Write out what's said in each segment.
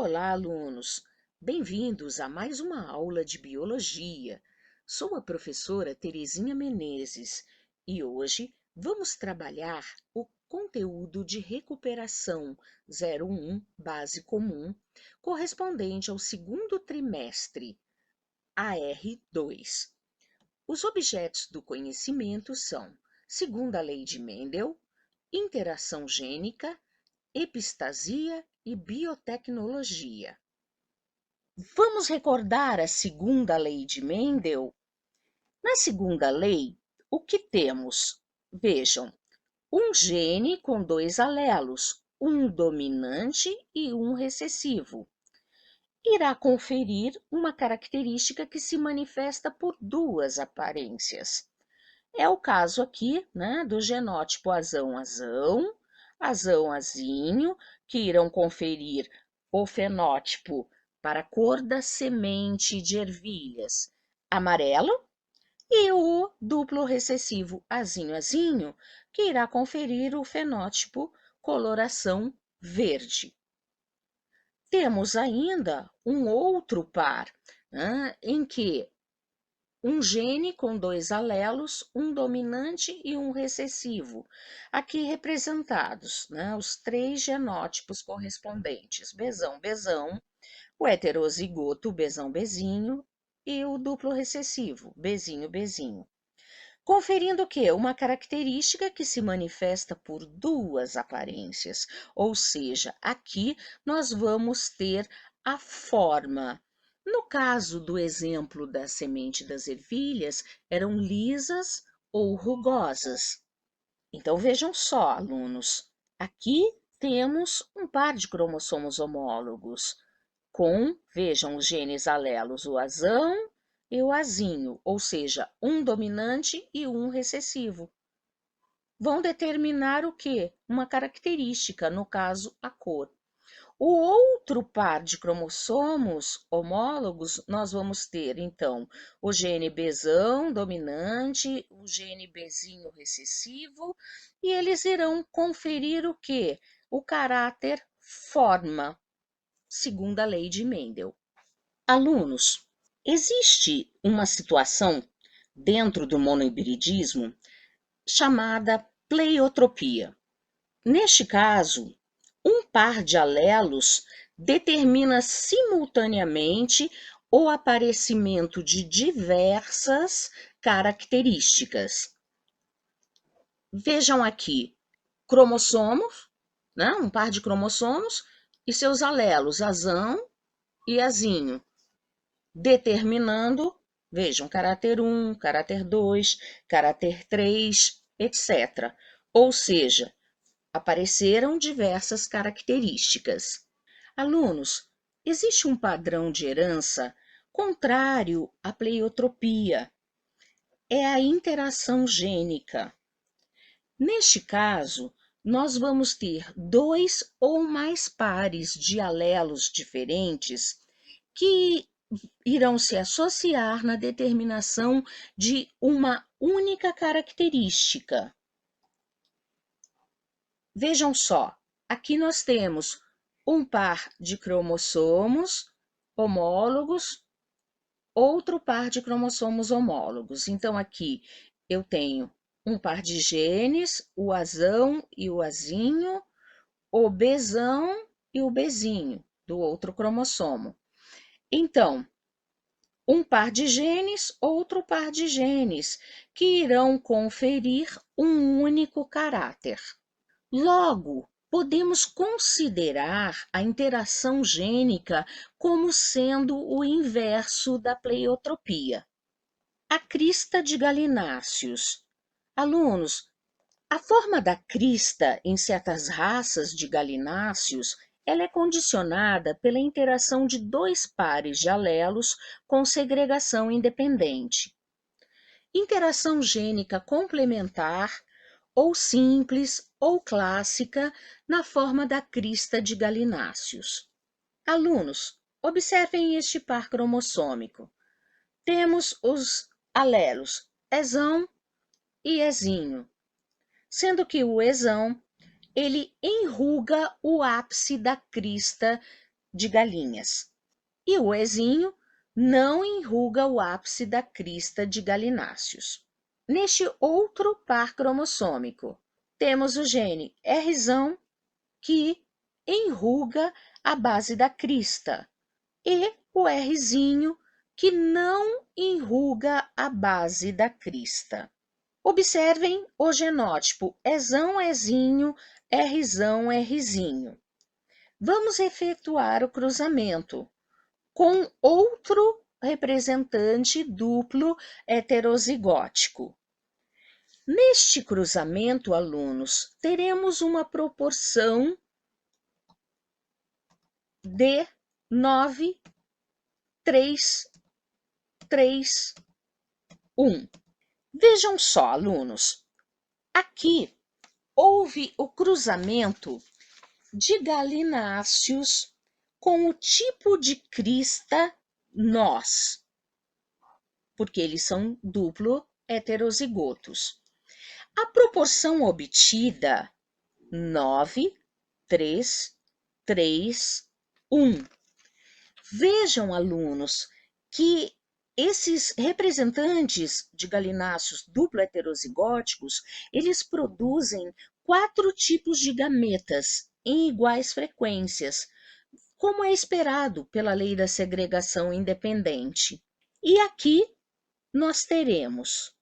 Olá, alunos! Bem-vindos a mais uma aula de biologia. Sou a professora Terezinha Menezes e hoje vamos trabalhar o conteúdo de recuperação 01 base comum, correspondente ao segundo trimestre, AR2. Os objetos do conhecimento são, segundo a lei de Mendel, interação gênica, epistasia e biotecnologia. Vamos recordar a segunda lei de Mendel? Na segunda lei, o que temos? Vejam, um gene com dois alelos, um dominante e um recessivo, irá conferir uma característica que se manifesta por duas aparências. É o caso aqui, né, do genótipo azão-azão, azão-azinho, que irão conferir o fenótipo para a cor da semente de ervilhas amarelo, e o duplo recessivo azinho-azinho, que irá conferir o fenótipo coloração verde. Temos ainda um outro par, né, em que um gene com dois alelos, um dominante e um recessivo, aqui representados, né, os três genótipos correspondentes, Bzão-Bzão, o heterozigoto Bzão-Bzinho e o duplo recessivo, Bzinho-Bzinho. Conferindo o quê? Uma característica que se manifesta por duas aparências, ou seja, aqui nós vamos ter a forma. No caso do exemplo da semente das ervilhas, eram lisas ou rugosas. Então vejam só, alunos, aqui temos um par de cromossomos homólogos vejam, os genes alelos, o azão e o azinho, ou seja, um dominante e um recessivo. Vão determinar o quê? Uma característica, no caso, a cor. O outro par de cromossomos homólogos, nós vamos ter, então, o gene Bzão dominante, o gene Bzinho recessivo, e eles irão conferir o quê? O caráter forma, segundo a lei de Mendel. Alunos, existe uma situação dentro do monohibridismo chamada pleiotropia. Neste caso, um par de alelos determina simultaneamente o aparecimento de diversas características. Vejam aqui, cromossomos, né? Um par de cromossomos e seus alelos, azão e azinho, determinando, vejam, caráter 1, caráter 2, caráter 3, etc. Ou seja, apareceram diversas características. Alunos, existe um padrão de herança contrário à pleiotropia, é a interação gênica. Neste caso, nós vamos ter dois ou mais pares de alelos diferentes que irão se associar na determinação de uma única característica. Vejam só, aqui nós temos um par de cromossomos homólogos, outro par de cromossomos homólogos. Então, aqui eu tenho um par de genes, o azão e o azinho, o Bzão e o Bzinho, do outro cromossomo. Então, um par de genes, outro par de genes, que irão conferir um único caráter. Logo, podemos considerar a interação gênica como sendo o inverso da pleiotropia. A crista de galináceos. Alunos, a forma da crista em certas raças de galináceos ela é condicionada pela interação de dois pares de alelos com segregação independente. Interação gênica complementar, ou simples, ou clássica, na forma da crista de galináceos. Alunos, observem este par cromossômico. Temos os alelos ezão e ezinho, sendo que o ezão ele enruga o ápice da crista de galinhas. E o Ezinho não enruga o ápice da crista de galináceos. Neste outro par cromossômico, temos o gene R que enruga a base da crista e o Rzinho que não enruga a base da crista. Observem o genótipo Ezão, Ezinho, Rzão, Rzinho. Vamos efetuar o cruzamento com outro representante duplo heterozigótico. Neste cruzamento, alunos, teremos uma proporção de 9, 3, 3, 1. Vejam só, alunos, aqui houve o cruzamento de galináceos com o tipo de crista nós, porque eles são duplo heterozigotos. A proporção obtida 9, 3, 3, 1. Vejam, alunos, que esses representantes de galináceos duplo heterozigóticos, eles produzem 4 tipos de gametas em iguais frequências, como é esperado pela lei da segregação independente. E aqui nós teremos,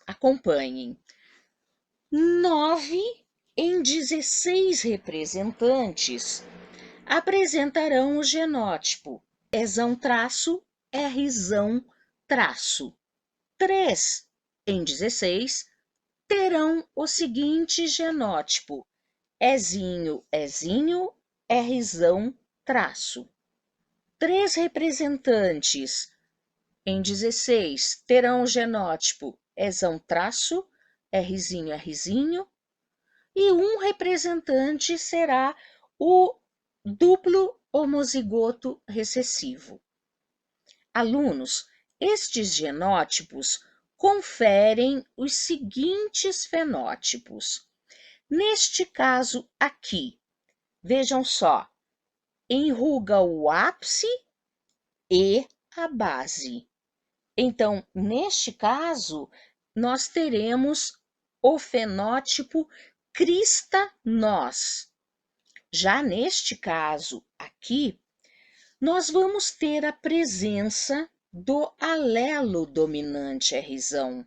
acompanhem, 9 em 16 representantes apresentarão o genótipo Ezão-Rzão. 3 em 16 terão o seguinte genótipo Ezinho, Rzão, 3 representantes em 16 terão o genótipo Ezão-, Rzinho, e um representante será o duplo homozigoto recessivo. Alunos, estes genótipos conferem os seguintes fenótipos. Neste caso aqui, vejam só, enruga o ápice e a base. Então, neste caso, nós teremos o fenótipo crista-nós. Já neste caso aqui, nós vamos ter a presença do alelo dominante Rzão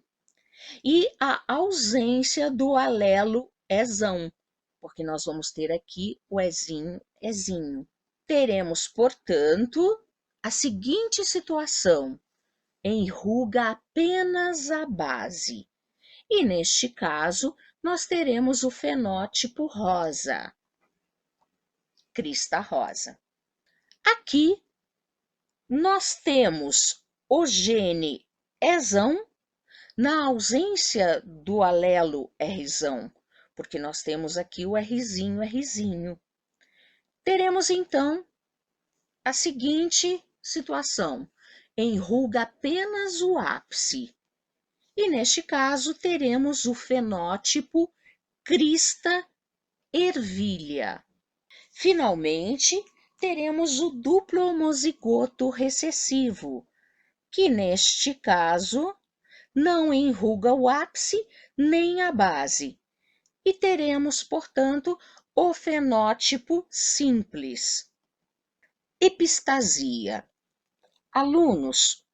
e a ausência do alelo Ezão, porque nós vamos ter aqui o Ezinho. Teremos, portanto, a seguinte situação: enruga apenas a base. E neste caso, nós teremos o fenótipo rosa, crista rosa. Aqui, nós temos o gene Ezão na ausência do alelo Rzão, porque nós temos aqui o Rzinho. Teremos, então, a seguinte situação: enruga apenas o ápice. E, neste caso, teremos o fenótipo crista ervilha. Finalmente, teremos o duplo homozigoto recessivo, que, neste caso, não enruga o ápice nem a base. E teremos, portanto, o fenótipo simples. Epistasia. Alunos,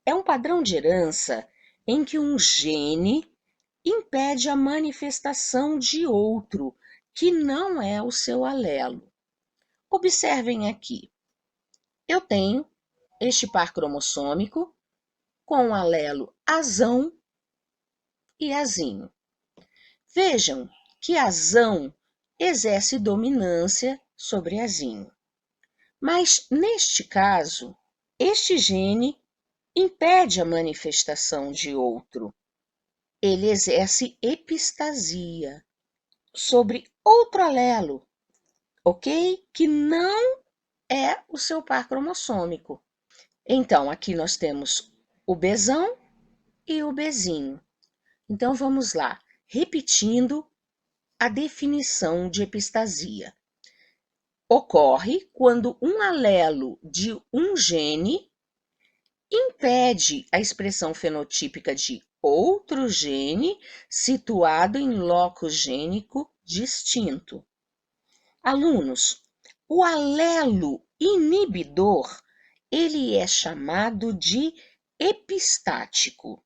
é um padrão de herança em que um gene impede a manifestação de outro, que não é o seu alelo. Observem aqui. Eu tenho este par cromossômico com o alelo azão e azinho. Vejam que azão exerce dominância sobre azinho. Mas, neste caso, este gene impede a manifestação de outro. Ele exerce epistasia sobre outro alelo, ok? Que não é o seu par cromossômico. Então, aqui nós temos o Bzão e o Bzinho. Então, vamos lá, repetindo a definição de epistasia. ocorre quando um alelo de um gene impede a expressão fenotípica de outro gene situado em locus gênico distinto. Alunos, o alelo inibidor, ele é chamado de epistático,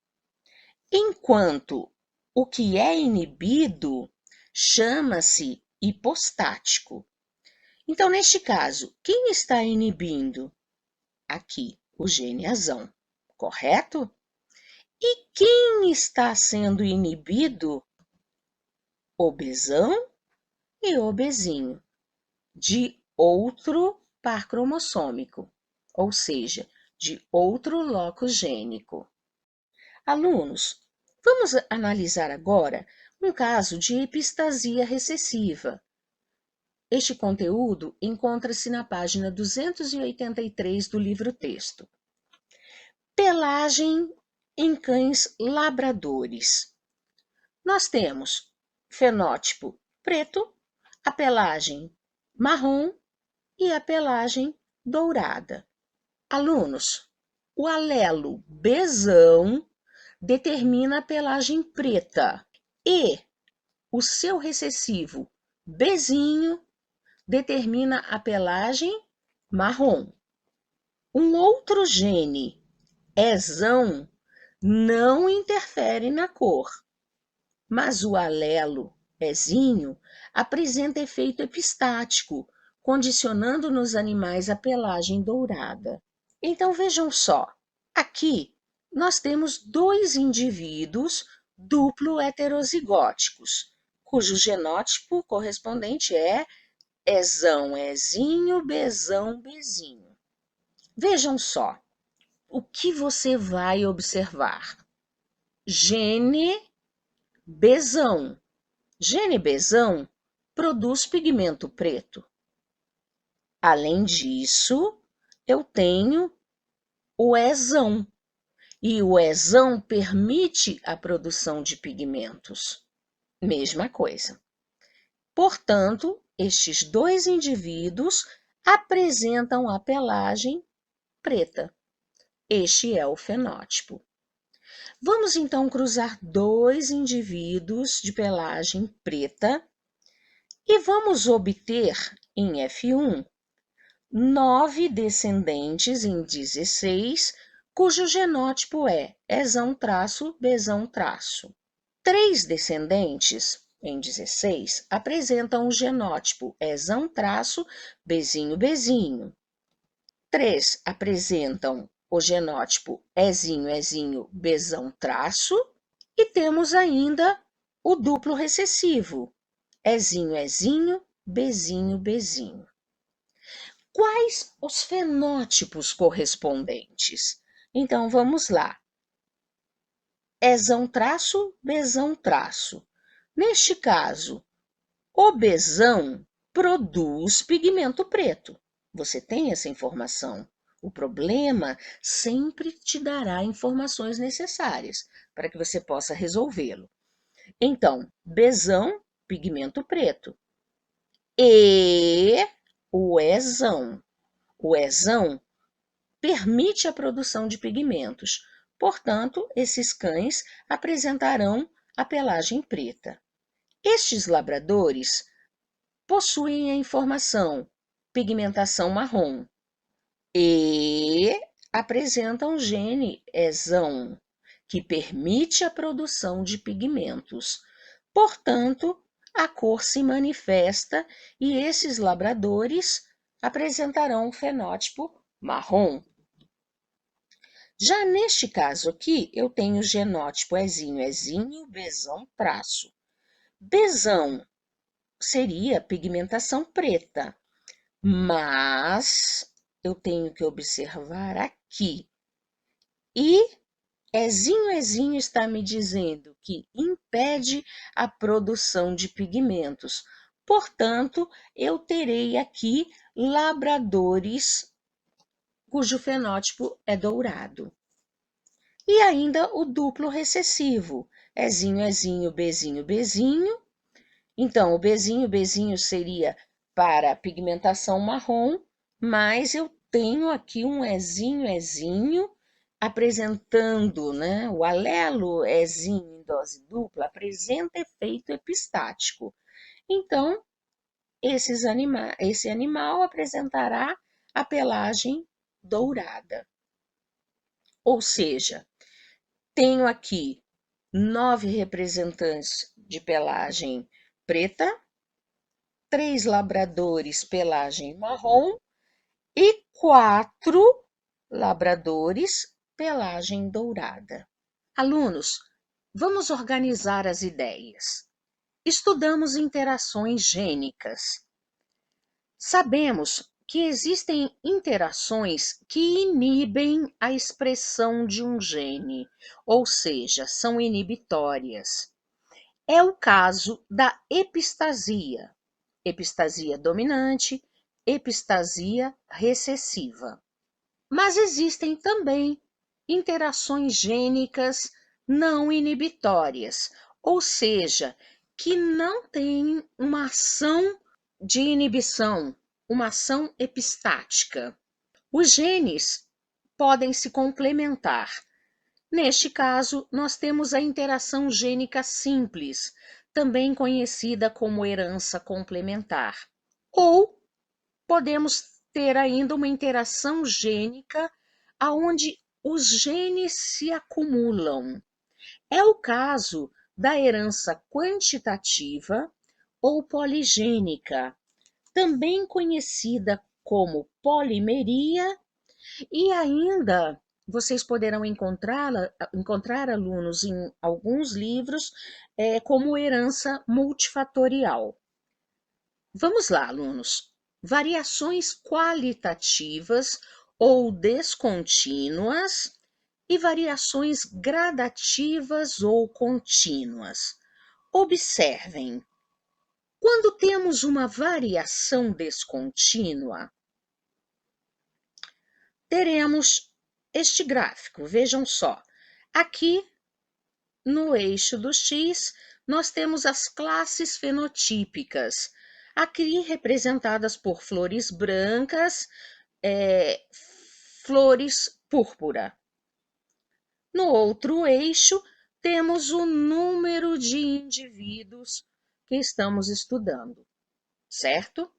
enquanto o que é inibido chama-se hipostático. Então, neste caso, quem está inibindo? Aqui, o gene azão, correto? E quem está sendo inibido? Obesão e obesinho, de outro par cromossômico, ou seja, de outro locus gênico. Alunos, vamos analisar agora um caso de epistasia recessiva. Este conteúdo encontra-se na página 283 do livro-texto. Pelagem em cães labradores. Nós temos fenótipo preto, a pelagem marrom e a pelagem dourada. Alunos, o alelo Bzão determina a pelagem preta e o seu recessivo Bzinho determina a pelagem marrom. Um outro gene, Ezão, não interfere na cor, mas o alelo Ezinho apresenta efeito epistático, condicionando nos animais a pelagem dourada. Então vejam só, aqui nós temos dois indivíduos duplo heterozigóticos, cujo genótipo correspondente é Ezão Ezinho, Bzão Bzinho. Vejam só, o que você vai observar? Gene Bzão. Gene Bzão produz pigmento preto. Além disso, eu tenho o Ezão. E o Ezão permite a produção de pigmentos. Mesma coisa. Portanto, estes dois indivíduos apresentam a pelagem preta. Este é o fenótipo. Vamos então cruzar dois indivíduos de pelagem preta e vamos obter em F1 9 descendentes em 16, cujo genótipo é Ezão-Bzão-. 3 descendentes em 16 apresentam o genótipo Ezão-Bzinho-Bzinho. 3 apresentam o genótipo Ezinho, Bzão-. E temos ainda o duplo recessivo, Ezinho, Bzinho. Quais os fenótipos correspondentes? Então, vamos lá. Ezão-, Bzão-. Neste caso, o Bzão produz pigmento preto. Você tem essa informação. O problema sempre te dará informações necessárias para que você possa resolvê-lo. Então, Bzão, pigmento preto. E o Ezão. O Ezão permite a produção de pigmentos. Portanto, esses cães apresentarão a pelagem preta. Estes labradores possuem a informação pigmentação marrom e apresentam o gene Ezão, que permite a produção de pigmentos. Portanto, a cor se manifesta e esses labradores apresentarão um fenótipo marrom. Já neste caso aqui, eu tenho o genótipo Ezinho, Bzão-. Bzão seria pigmentação preta, mas eu tenho que observar aqui. E Ezinho está me dizendo que impede a produção de pigmentos. Portanto, eu terei aqui labradores cujo fenótipo é dourado. E ainda o duplo recessivo, Ezinho, Bzinho. Então, o Bzinho seria para pigmentação marrom, mas eu tenho aqui um Ezinho apresentando, né? O alelo Ezinho em dose dupla apresenta efeito epistático. Então, esse animal apresentará a pelagem dourada. Ou seja, tenho aqui 9 representantes de pelagem preta, 3 labradores pelagem marrom e 4 labradores pelagem dourada. Alunos, vamos organizar as ideias. Estudamos interações gênicas. Sabemos que existem interações que inibem a expressão de um gene, ou seja, são inibitórias. É o caso da epistasia dominante, epistasia recessiva. Mas existem também interações gênicas não inibitórias, ou seja, que não têm uma ação de inibição, uma ação epistática. Os genes podem se complementar. Neste caso, nós temos a interação gênica simples, também conhecida como herança complementar. Ou podemos ter ainda uma interação gênica onde os genes se acumulam. É o caso da herança quantitativa ou poligênica, também conhecida como polimeria, e ainda vocês poderão encontrar alunos em alguns livros como herança multifatorial. Vamos lá, alunos. Variações qualitativas ou descontínuas e variações gradativas ou contínuas. Observem, quando temos uma variação descontínua, teremos este gráfico. Vejam só, aqui no eixo do X, nós temos as classes fenotípicas, aqui representadas por flores brancas, flores púrpura. No outro eixo, temos o número de indivíduos que estamos estudando, certo?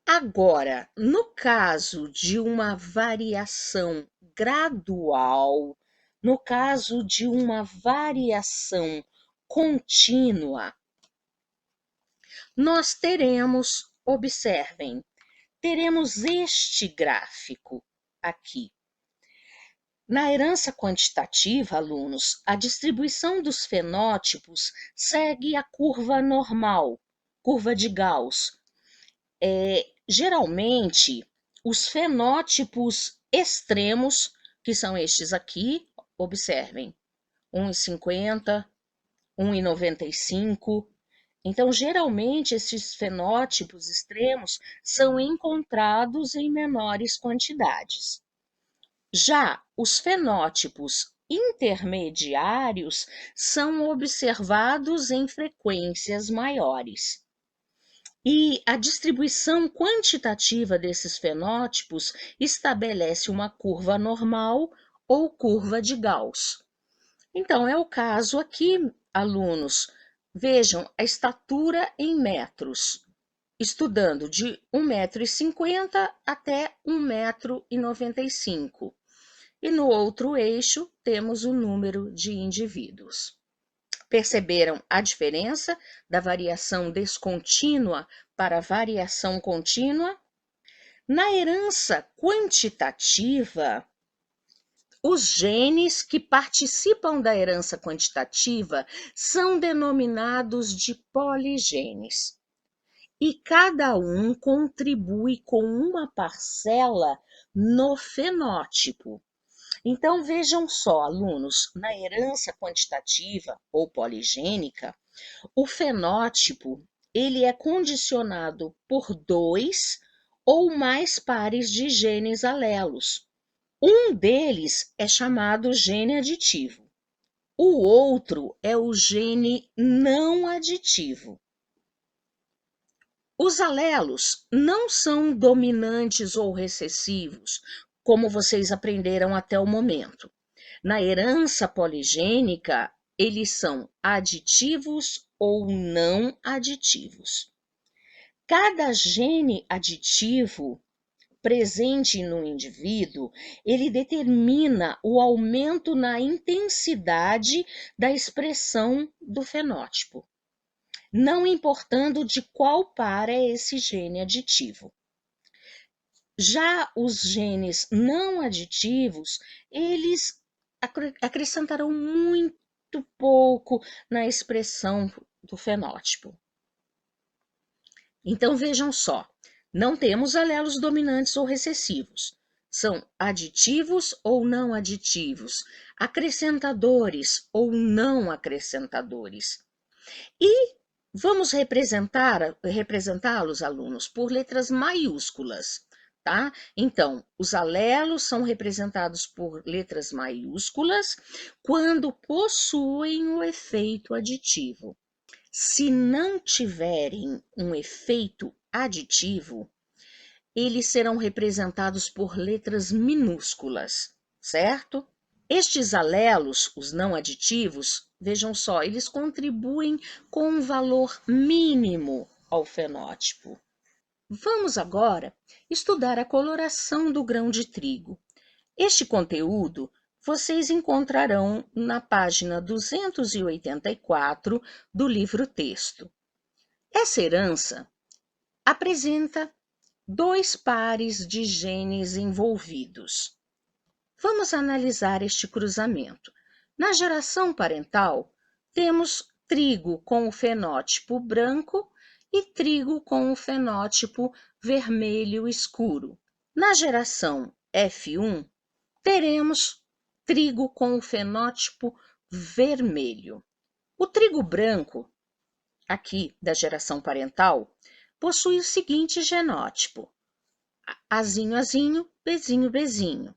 Agora, no caso de uma variação gradual, no caso de uma variação contínua, nós teremos, observem, teremos este gráfico aqui. Na herança quantitativa, alunos, a distribuição dos fenótipos segue a curva normal, curva de Gauss. Geralmente, os fenótipos extremos, que são estes aqui, observem, 1,50, 1,95. Então, geralmente, esses fenótipos extremos são encontrados em menores quantidades. Já os fenótipos intermediários são observados em frequências maiores. E a distribuição quantitativa desses fenótipos estabelece uma curva normal ou curva de Gauss. Então, é o caso aqui, alunos, vejam a estatura em metros, estudando de 1,50 m até 1,95 m. E no outro eixo temos o número de indivíduos. Perceberam a diferença da variação descontínua para a variação contínua? Na herança quantitativa, os genes que participam da herança quantitativa são denominados de poligenes. E cada um contribui com uma parcela no fenótipo. Então, vejam só, alunos, na herança quantitativa ou poligênica, o fenótipo ele é condicionado por 2 ou mais pares de genes alelos. Um deles é chamado gene aditivo. O outro é o gene não aditivo. Os alelos não são dominantes ou recessivos, como vocês aprenderam até o momento. Na herança poligênica, eles são aditivos ou não aditivos. Cada gene aditivo presente no indivíduo, ele determina o aumento na intensidade da expressão do fenótipo, não importando de qual par é esse gene aditivo. Já os genes não aditivos, eles acrescentarão muito pouco na expressão do fenótipo. Então vejam só, não temos alelos dominantes ou recessivos. São aditivos ou não aditivos, acrescentadores ou não acrescentadores. E vamos representá-los, alunos, por letras maiúsculas, tá? Então, os alelos são representados por letras maiúsculas quando possuem o efeito aditivo. Se não tiverem um efeito aditivo, eles serão representados por letras minúsculas, certo? Estes alelos, os não aditivos, vejam só, eles contribuem com um valor mínimo ao fenótipo. Vamos agora estudar a coloração do grão de trigo. Este conteúdo vocês encontrarão na página 284 do livro-texto. Essa herança apresenta dois pares de genes envolvidos. Vamos analisar este cruzamento. Na geração parental, temos trigo com o fenótipo branco e trigo com o fenótipo vermelho escuro. Na geração F1, teremos trigo com o fenótipo vermelho. O trigo branco, aqui da geração parental, possui o seguinte genótipo: Azinho, azinho, bezinho, bezinho.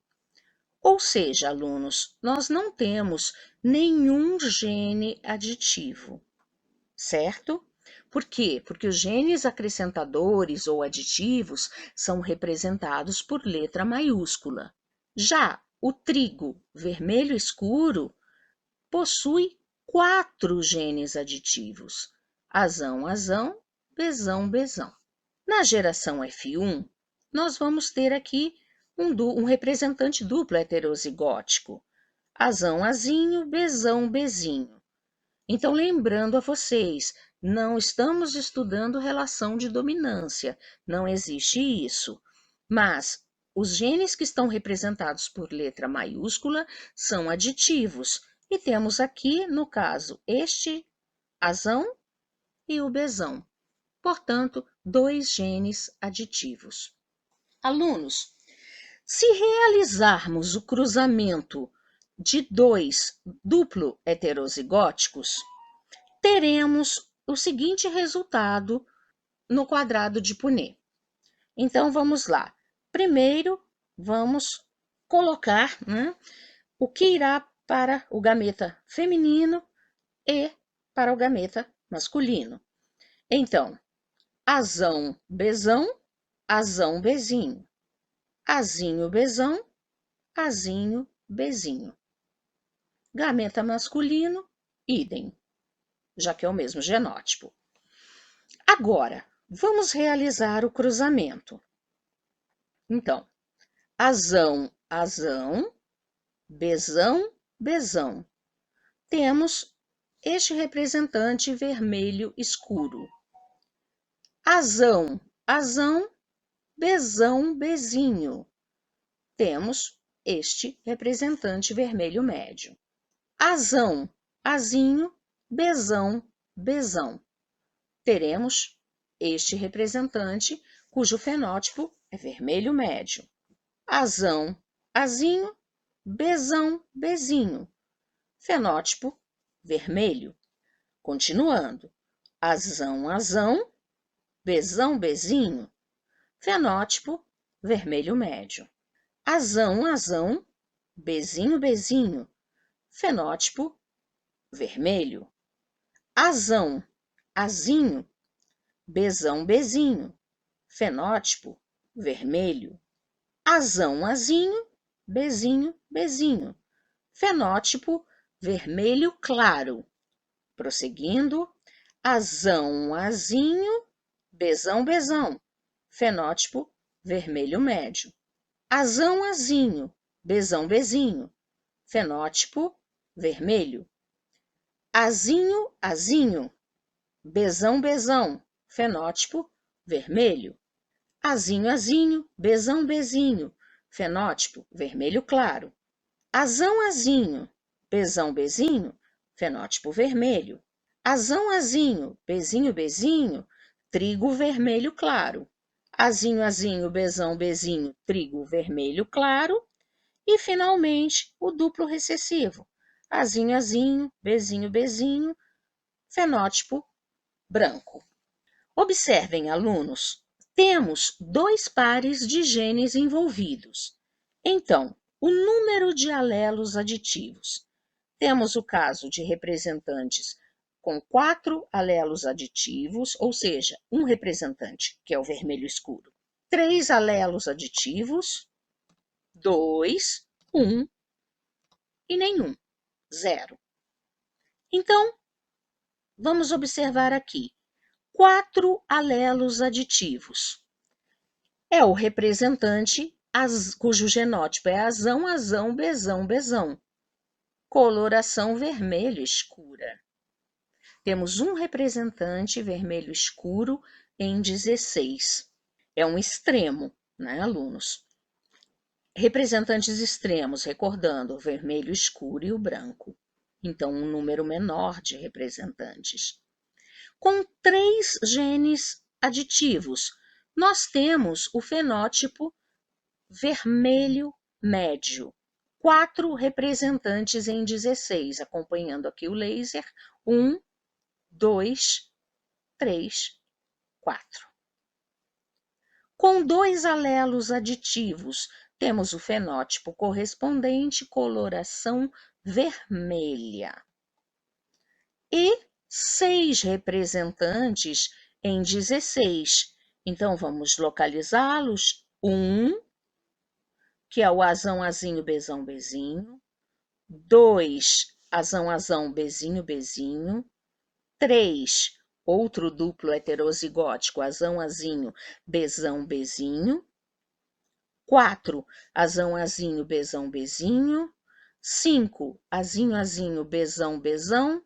Ou seja, alunos, nós não temos nenhum gene aditivo, certo? Por quê? Porque os genes acrescentadores ou aditivos são representados por letra maiúscula. Já o trigo vermelho escuro possui 4 genes aditivos: azão, azão, bezão, bezão. Na geração F1, nós vamos ter aqui um representante duplo heterozigótico: azão, azinho, bezão, bezinho. Então, lembrando a vocês, não estamos estudando relação de dominância, não existe isso. Mas os genes que estão representados por letra maiúscula são aditivos. E temos aqui, no caso, este azão e o bezão. Portanto, 2 genes aditivos. Alunos, se realizarmos o cruzamento de 2 duplo heterozigóticos, teremos o seguinte resultado no quadrado de Punnett. Então, vamos lá. Primeiro, vamos colocar, o que irá para o gameta feminino e para o gameta masculino. Então, azão, bezão, azão, bezinho. Azinho, bezão, azinho, bezinho. Gameta masculino, idem, já que é o mesmo genótipo. Agora, vamos realizar o cruzamento. Então, azão, azão, bezão, bezão. Temos este representante vermelho escuro. Azão, azão, bezão, bezinho. Temos este representante vermelho médio. Azão, azinho, bezão, bezão. Teremos este representante cujo fenótipo é vermelho médio. Azão, azinho, bezão, bezinho. Fenótipo vermelho. Continuando. Azão, azão, bezão, bezinho. Fenótipo vermelho médio. Azão, azão, bezinho, bezinho. Fenótipo vermelho. Azão, azinho, Bzão, Bzinho, fenótipo vermelho. Azão, Azinho, Bzinho, Bzinho, fenótipo vermelho claro. Prosseguindo, Azão, Azinho, Bzão, Bzão, fenótipo vermelho médio. Azão, Azinho, Bzão, Bzinho, fenótipo vermelho. Azinho, Azinho, Bzão, Bzão, fenótipo vermelho. Azinho, Azinho, Bzão, Bzinho, fenótipo vermelho claro. Azão, Azinho, Bzão, Bzinho, fenótipo vermelho. Azão, Azinho, Bzinho, Bzinho, trigo vermelho claro. Azinho, Azinho, Bzão, Bzinho, trigo vermelho claro. E, finalmente, o duplo recessivo. Azinho, Azinho, Bzinho, Bzinho, fenótipo branco. Observem, alunos, temos 2 pares de genes envolvidos. Então, o número de alelos aditivos. Temos o caso de representantes com 4 alelos aditivos, ou seja, um representante, que é o vermelho escuro. 3 alelos aditivos, 2, 1 e nenhum, 0. Então, vamos observar aqui. 4 alelos aditivos. É o representante cujo genótipo é azão, azão, bezão, bezão. Coloração vermelho escura. Temos um representante vermelho escuro em 16. É um extremo, né, alunos? Representantes extremos, recordando o vermelho escuro e o branco. Então, um número menor de representantes. Com 3 genes aditivos, nós temos o fenótipo vermelho médio. 4 representantes em 16, acompanhando aqui o laser. 1, 2, 3, 4. Com 2 alelos aditivos, temos o fenótipo correspondente, coloração vermelha. E 6 representantes em 16. Então, vamos localizá-los. 1, que é o azão, azinho, bezão, bezinho. 2, azão, azão, bezinho, bezinho. 3, outro duplo heterozigótico, azão, azinho, bezão, bezinho. 4, azão, azinho, bezão, bezinho. 5, azinho, azinho, bezão, bezão.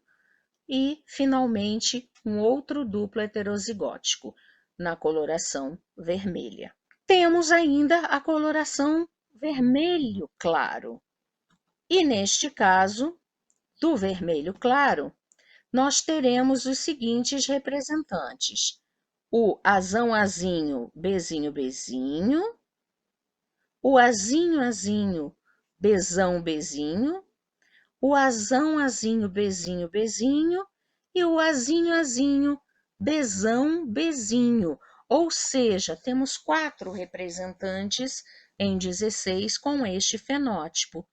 E, finalmente, um outro duplo heterozigótico, na coloração vermelha. Temos ainda a coloração vermelho claro. E, neste caso, do vermelho claro, nós teremos os seguintes representantes. O azão, azinho, bezinho, bezinho. O azinho, azinho, bezão, bezinho. O azão, azinho, bezinho, bezinho. E o azinho, azinho, bezão, bezinho. Ou seja, temos 4 representantes em 16 com este fenótipo.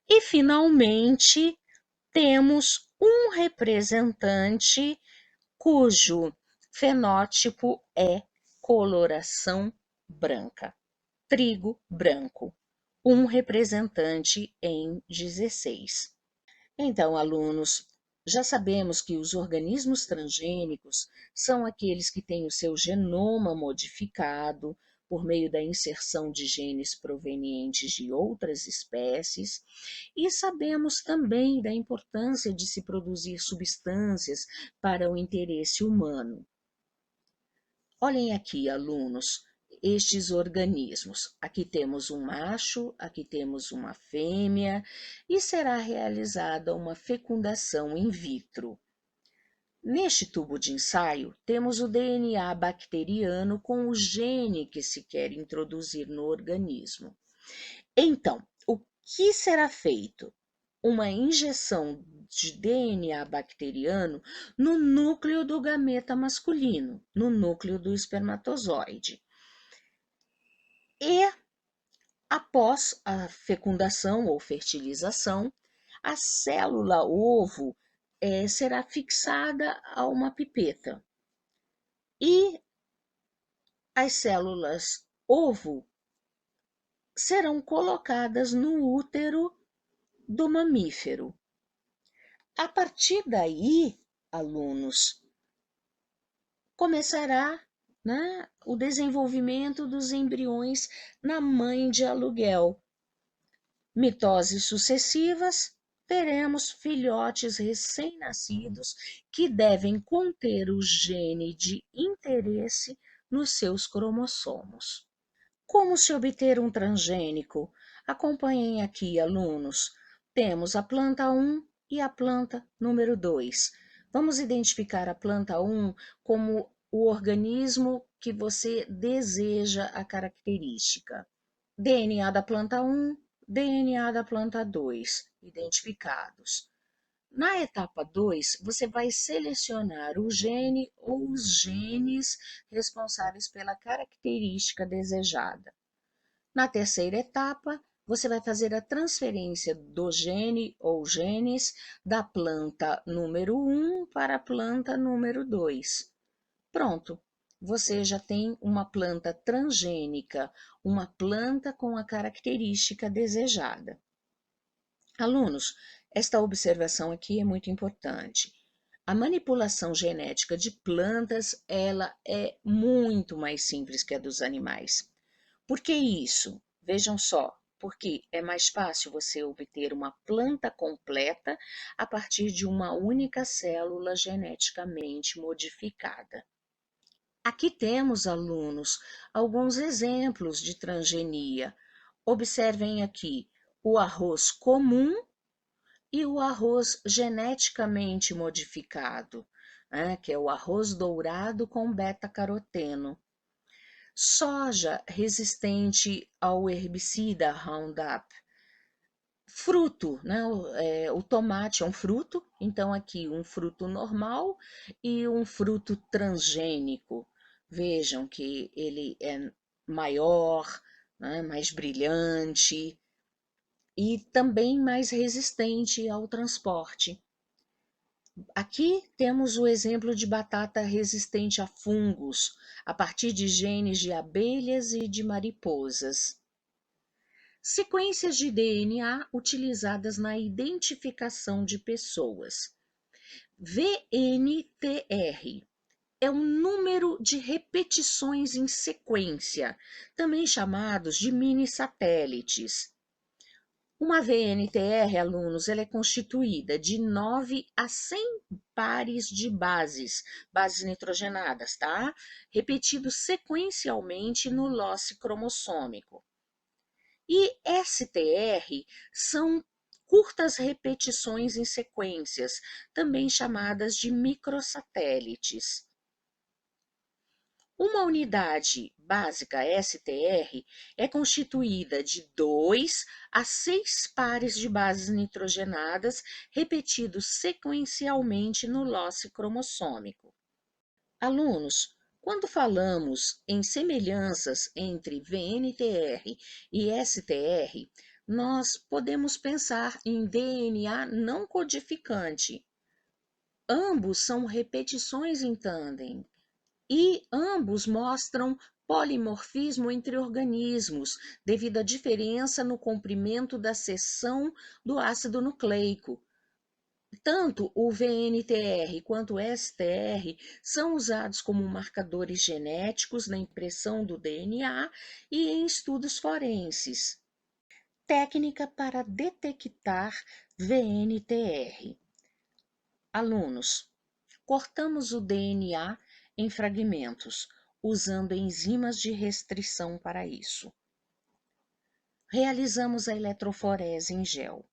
E, finalmente, temos um representante cujo fenótipo é coloração branca. Trigo branco. Um representante em 16. Então, alunos, já sabemos que os organismos transgênicos são aqueles que têm o seu genoma modificado por meio da inserção de genes provenientes de outras espécies, e sabemos também da importância de se produzir substâncias para o interesse humano. Olhem aqui, alunos, estes organismos. Aqui temos um macho, aqui temos uma fêmea, e será realizada uma fecundação in vitro. Neste tubo de ensaio, temos o DNA bacteriano com o gene que se quer introduzir no organismo. Então, o que será feito? Uma injeção de DNA bacteriano no núcleo do gameta masculino, no núcleo do espermatozoide. E, após a fecundação ou fertilização, a célula ovo será fixada a uma pipeta. e as células ovo serão colocadas no útero do mamífero. A partir daí, alunos, começará, né, o desenvolvimento dos embriões na mãe de aluguel. Mitoses sucessivas, teremos filhotes recém-nascidos que devem conter o gene de interesse nos seus cromossomos. Como se obter um transgênico? Acompanhem aqui, alunos. Temos a planta 1 e a planta número 2. Vamos identificar a planta 1 como o organismo que você deseja a característica. DNA da planta 1, DNA da planta 2, identificados. Na etapa 2, você vai selecionar o gene ou os genes responsáveis pela característica desejada. Na terceira etapa, você vai fazer a transferência do gene ou genes da planta número 1 para a planta número 2. Pronto, você já tem uma planta transgênica, uma planta com a característica desejada. Alunos, esta observação aqui é muito importante. A manipulação genética de plantas, ela é muito mais simples que a dos animais. Por que isso? Vejam só, porque é mais fácil você obter uma planta completa a partir de uma única célula geneticamente modificada. Aqui temos, alunos, alguns exemplos de transgenia. Observem aqui o arroz comum e o arroz geneticamente modificado, né, que é o arroz dourado com beta-caroteno. Soja resistente ao herbicida Roundup. Fruto, né? O tomate é um fruto, então aqui um fruto normal e um fruto transgênico. Vejam que ele é maior, né? Mais brilhante e também mais resistente ao transporte. Aqui temos o exemplo de batata resistente a fungos, a partir de genes de abelhas e de mariposas. Sequências de DNA utilizadas na identificação de pessoas. VNTR é um número de repetições em sequência, também chamados de mini-satélites. Uma VNTR, alunos, ela é constituída de 9 a 100 pares de bases nitrogenadas, tá? Repetidos sequencialmente no lote cromossômico. E STR são curtas repetições em sequências, também chamadas de microsatélites. Uma unidade básica STR é constituída de 2 a 6 pares de bases nitrogenadas repetidos sequencialmente no lote cromossômico. Alunos, quando falamos em semelhanças entre VNTR e STR, nós podemos pensar em DNA não codificante. Ambos são repetições em tandem e ambos mostram polimorfismo entre organismos, devido à diferença no comprimento da seção do ácido nucleico. Tanto o VNTR quanto o STR são usados como marcadores genéticos na impressão do DNA e em estudos forenses. Técnica para detectar VNTR. Alunos, cortamos o DNA em fragmentos, usando enzimas de restrição para isso. Realizamos a eletroforese em gel.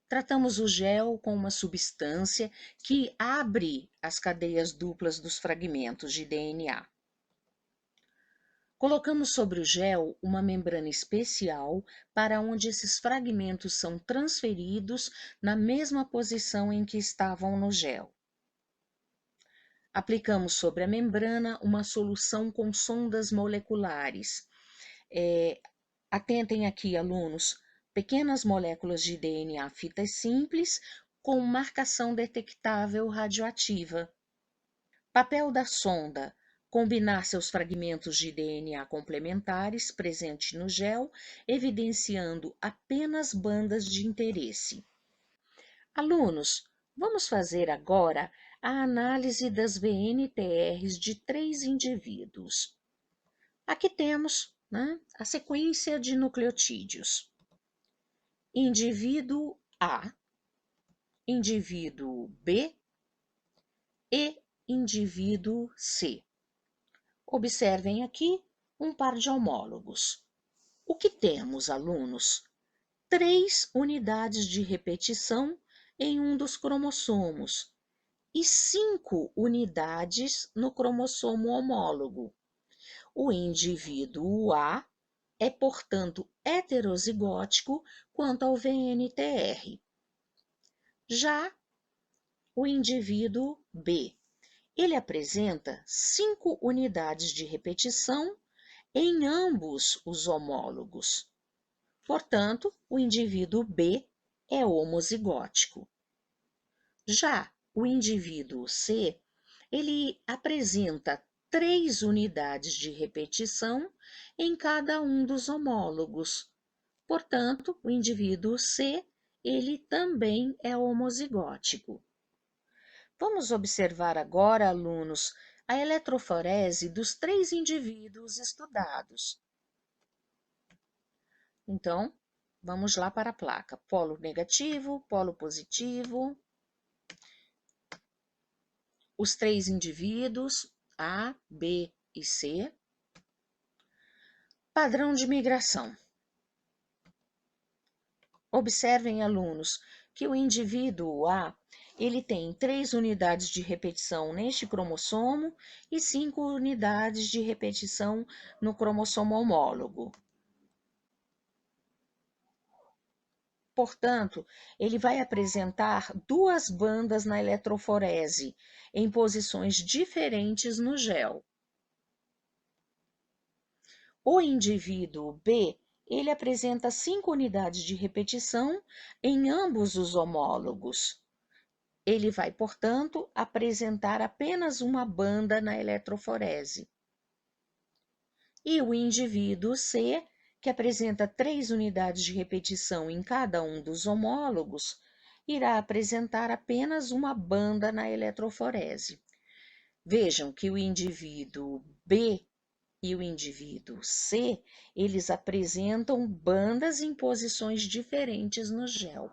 Tratamos o gel com uma substância que abre as cadeias duplas dos fragmentos de DNA. Colocamos sobre o gel uma membrana especial para onde esses fragmentos são transferidos na mesma posição em que estavam no gel. Aplicamos sobre a membrana uma solução com sondas moleculares. Atentem aqui, alunos, pequenas moléculas de DNA fitas simples com marcação detectável radioativa. Papel da sonda: combinar seus fragmentos de DNA complementares presentes no gel, evidenciando apenas bandas de interesse. Alunos, vamos fazer agora a análise das VNTRs de 3 indivíduos. Aqui temos, né, a sequência de nucleotídeos. Indivíduo A, indivíduo B e indivíduo C. Observem aqui um par de homólogos. O que temos, alunos? 3 unidades de repetição em um dos cromossomos e 5 unidades no cromossomo homólogo. O indivíduo A é, portanto, heterozigótico quanto ao VNTR. Já o indivíduo B, ele apresenta 5 unidades de repetição em ambos os homólogos. Portanto, o indivíduo B é homozigótico. Já o indivíduo C, ele apresenta 3 unidades de repetição em cada um dos homólogos. Portanto, o indivíduo C, ele também é homozigótico. Vamos observar agora, alunos, a eletroforese dos 3 indivíduos estudados. Então, vamos lá para a placa. Polo negativo, polo positivo. Os 3 indivíduos, A, B e C. Padrão de migração. Observem, alunos, que o indivíduo A, ele tem 3 unidades de repetição neste cromossomo e 5 unidades de repetição no cromossomo homólogo. Portanto, ele vai apresentar 2 bandas na eletroforese, em posições diferentes no gel. O indivíduo B, ele apresenta 5 unidades de repetição em ambos os homólogos. Ele vai, portanto, apresentar apenas uma banda na eletroforese. E o indivíduo C, que apresenta 3 unidades de repetição em cada um dos homólogos, irá apresentar apenas uma banda na eletroforese. Vejam que o indivíduo B e o indivíduo C, eles apresentam bandas em posições diferentes no gel.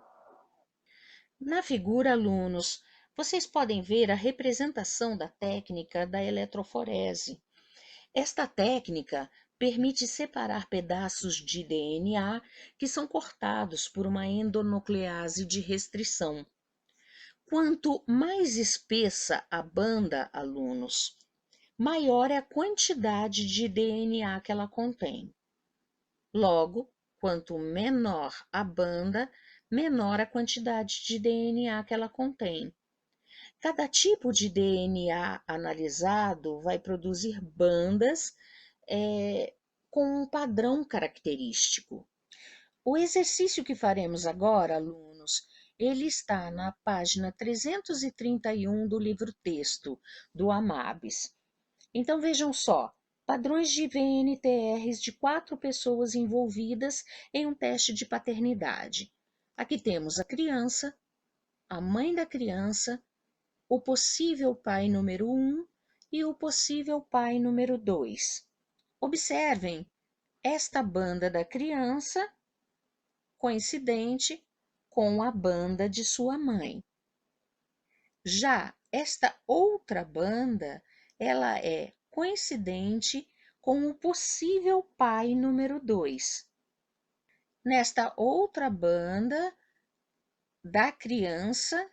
Na figura, alunos, vocês podem ver a representação da técnica da eletroforese. Esta técnica permite separar pedaços de DNA que são cortados por uma endonuclease de restrição. Quanto mais espessa a banda, alunos, maior é a quantidade de DNA que ela contém. Logo, quanto menor a banda, menor a quantidade de DNA que ela contém. Cada tipo de DNA analisado vai produzir bandas com um padrão característico. O exercício que faremos agora, alunos, ele está na página 331 do livro-texto do Amabis. Então, vejam só, padrões de VNTRs de 4 pessoas envolvidas em um teste de paternidade. Aqui temos a criança, a mãe da criança, o possível pai número 1 e o possível pai número 2. Observem esta banda da criança coincidente com a banda de sua mãe. Já esta outra banda, ela é coincidente com o possível pai número 2. Nesta outra banda da criança,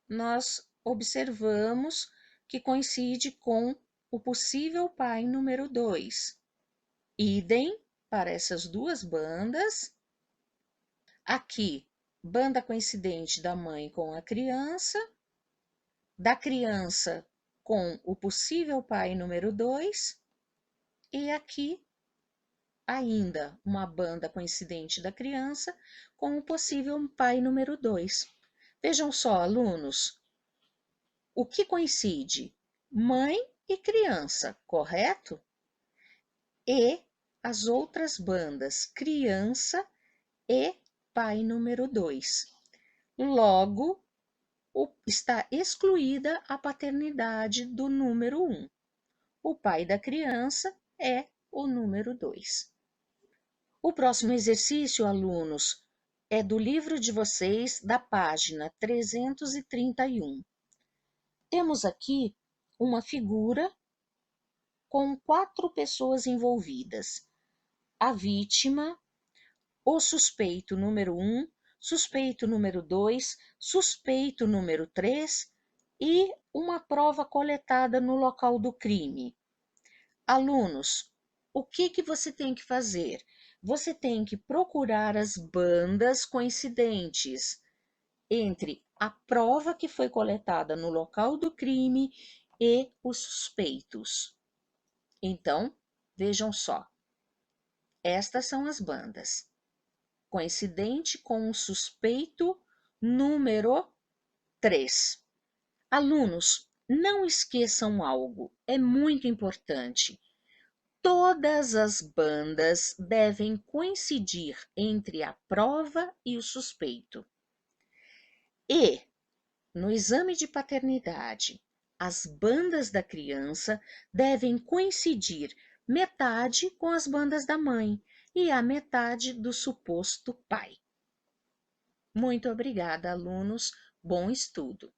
nós observamos que coincide com o possível pai número 2. Idem para essas 2 bandas. Aqui, banda coincidente da mãe com a criança, da criança com o possível pai número 2, e aqui ainda uma banda coincidente da criança com o possível pai número 2. Vejam só, alunos, o que coincide? mãe e criança, correto? E as outras bandas, criança e pai número 2. Logo, está excluída a paternidade do número 1. O pai da criança é o número 2. O próximo exercício, alunos, é do livro de vocês, da página 331. Temos aqui uma figura com 4 pessoas envolvidas: a vítima, o suspeito número 1, suspeito número 2, suspeito número 3 e uma prova coletada no local do crime. Alunos, o que você tem que fazer? Você tem que procurar as bandas coincidentes entre a prova que foi coletada no local do crime e os suspeitos. Então, vejam só, estas são as bandas. Coincidente com o suspeito número 3. Alunos, não esqueçam algo, é muito importante. Todas as bandas devem coincidir entre a prova e o suspeito. E, no exame de paternidade, as bandas da criança devem coincidir metade com as bandas da mãe e a metade do suposto pai. Muito obrigada, alunos. Bom estudo!